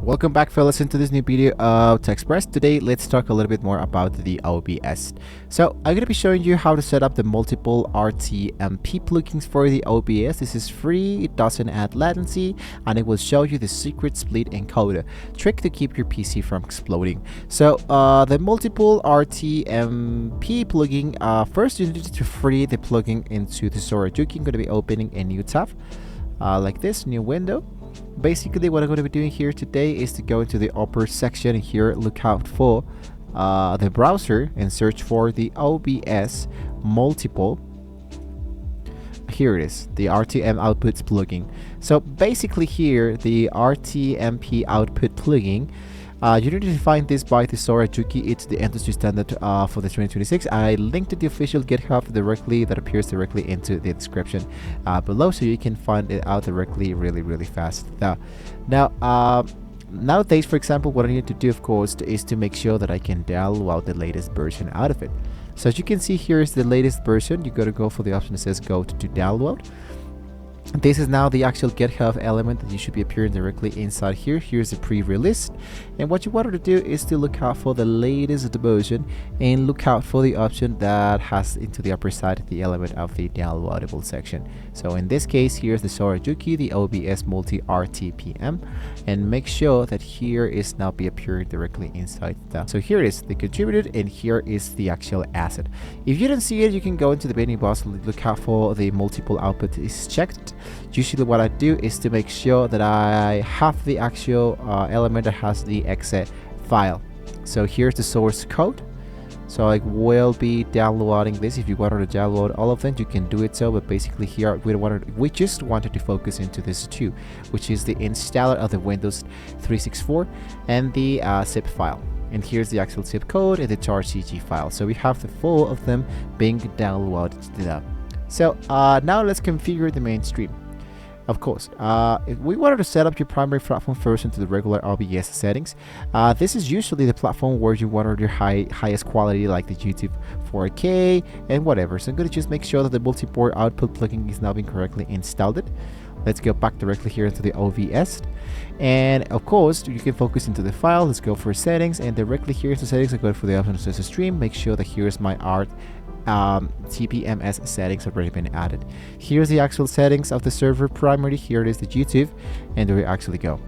Welcome back, fellas, into this new video of TechExpress. Today let's talk a little bit more about the OBS. So I'm going to be showing you how to set up the multiple RTMP plugins for the OBS. This is free, it doesn't add latency, and it will show you the secret split encoder trick to keep your PC from exploding. So the multiple RTMP plugin, first you need to free the plugin into the storage. I'm going to be opening a new tab like this, new window. Basically what I'm going to be doing here today is to go into the upper section here, look out for the browser and search for the OBS multiple. Here it is, the RTM outputs plugin. So basically here, the RTMP output plugin, you need to find this by the Sorajuki. It's the industry standard for the 2026. I linked to the official GitHub directly, that appears directly into the description below, so you can find it out directly really fast. Now, nowadays, for example, what I need to do, of course, is to make sure that I can download the latest version out of it. So as you can see, here is the latest version. You got to go for the option that says go to download. This is now the actual GitHub element that you should be appearing directly inside here. Here's the pre-release, and what you want to do is to look out for the latest version and look out for the option that has into the upper side the element of the downloadable section. So in this case, here's the Sorajuki, the OBS multi RTPM, and make sure that here is now be appearing directly inside that. So here is the contributed, and here is the actual asset. If you don't see it, you can go into the menu box, look out for the multiple output is checked. Usually what I do is to make sure that I have the actual element that has the exe file. So here's the source code. So I will be downloading this. If you wanted to download all of them, you can do it so, but basically here we just wanted to focus into this too, which is the installer of the Windows 364 and the zip file. And here's the actual zip code and the tar.cg file. So we have the full of them being downloaded to that. So now let's configure the mainstream. Of course, if we wanted to set up your primary platform first into the regular OBS settings, this is usually the platform where you wanted your highest quality, like the YouTube 4K and whatever. So I'm going to just make sure that the multi-port output plugin is now being correctly installed. Let's go back directly here into the OBS, and of course you can focus into the file. Let's go for settings, and directly here into settings I go for the option that says stream. Make sure that here's my TPMS settings have already been added. Here's the actual settings of the server primarily. Here it is, the YouTube, and there we actually go.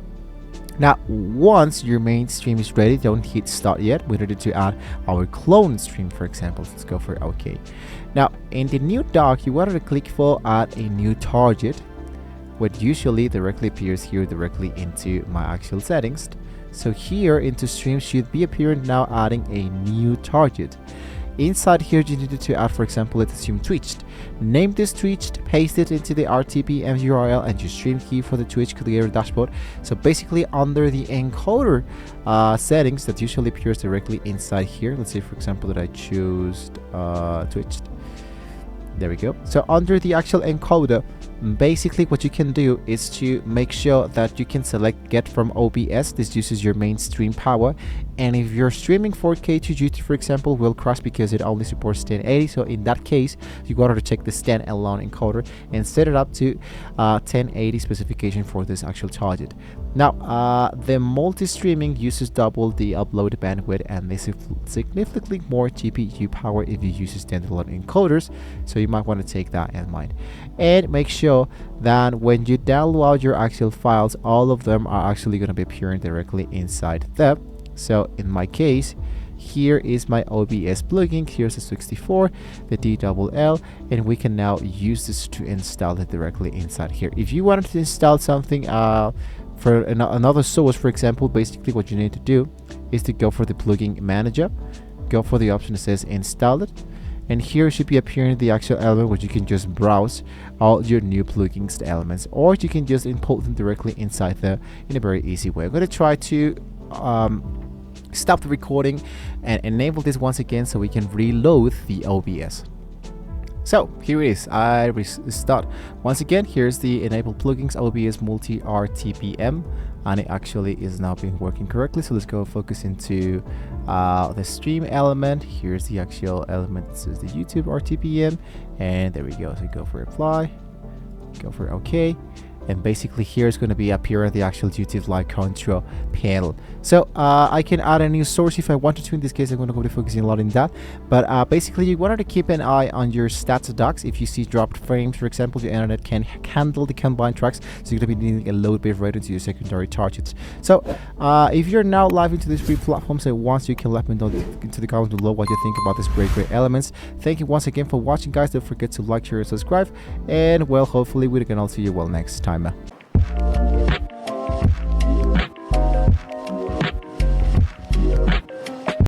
Now once your main stream is ready, don't hit start yet. We needed to add our clone stream, for example. Let's go for OK. Now in the new dock, you wanted to click for add a new target, what usually directly appears here directly into my actual settings. So here into stream should be appearing now, adding a new target. Inside here you needed to add, for example, let's assume Twitched. Name this Twitched, paste it into the RTPM URL and your stream key for the Twitch Creator dashboard. So basically under the encoder settings that usually appears directly inside here. Let's say, for example, that I choose Twitched. There we go. So under the actual encoder, basically what you can do is to make sure that you can select get from OBS. This uses your mainstream power, and if you're streaming 4K to YouTube, for example, will crash because it only supports 1080. So in that case, you got to check the standalone encoder and set it up to 1080 specification for this actual target. Now the multi-streaming uses double the upload bandwidth, and this is significantly more GPU power if you use standalone encoders, so you might want to take that in mind. And make sure that when you download your actual files, all of them are actually going to be appearing directly inside them. So in my case, here is my OBS plugin. Here's the 64, the DLL, and we can now use this to install it directly inside here. If you wanted to install something for another source, for example, basically what you need to do is to go for the plugin manager, go for the option that says install it, and here should be appearing the actual element which you can just browse all your new plugins elements, or you can just import them directly inside there in a very easy way. I'm going to try to stop the recording and enable this once again so we can reload the OBS. So here it is. I restart once again. Here's the enable plugins OBS multi RTPM, and it actually is now being working correctly. So let's go focus into the stream element. Here's the actual element. This is the YouTube RTPM, and there we go. So go for apply, go for OK, and basically here is going to be appearing the actual duty light control panel. So I can add a new source if I wanted to. In this case, I'm going to be focusing a lot on that, but basically you wanted to keep an eye on your stats docs. If you see dropped frames, for example, your internet can handle the combined tracks, so you're going to be needing a low bit rate into your secondary targets. So if you're now live into these three platforms at once, you can let me know into the comments below what you think about these great elements. Thank you once again for watching, guys. Don't forget to like, share, and subscribe, and well, hopefully we can all see you well next time.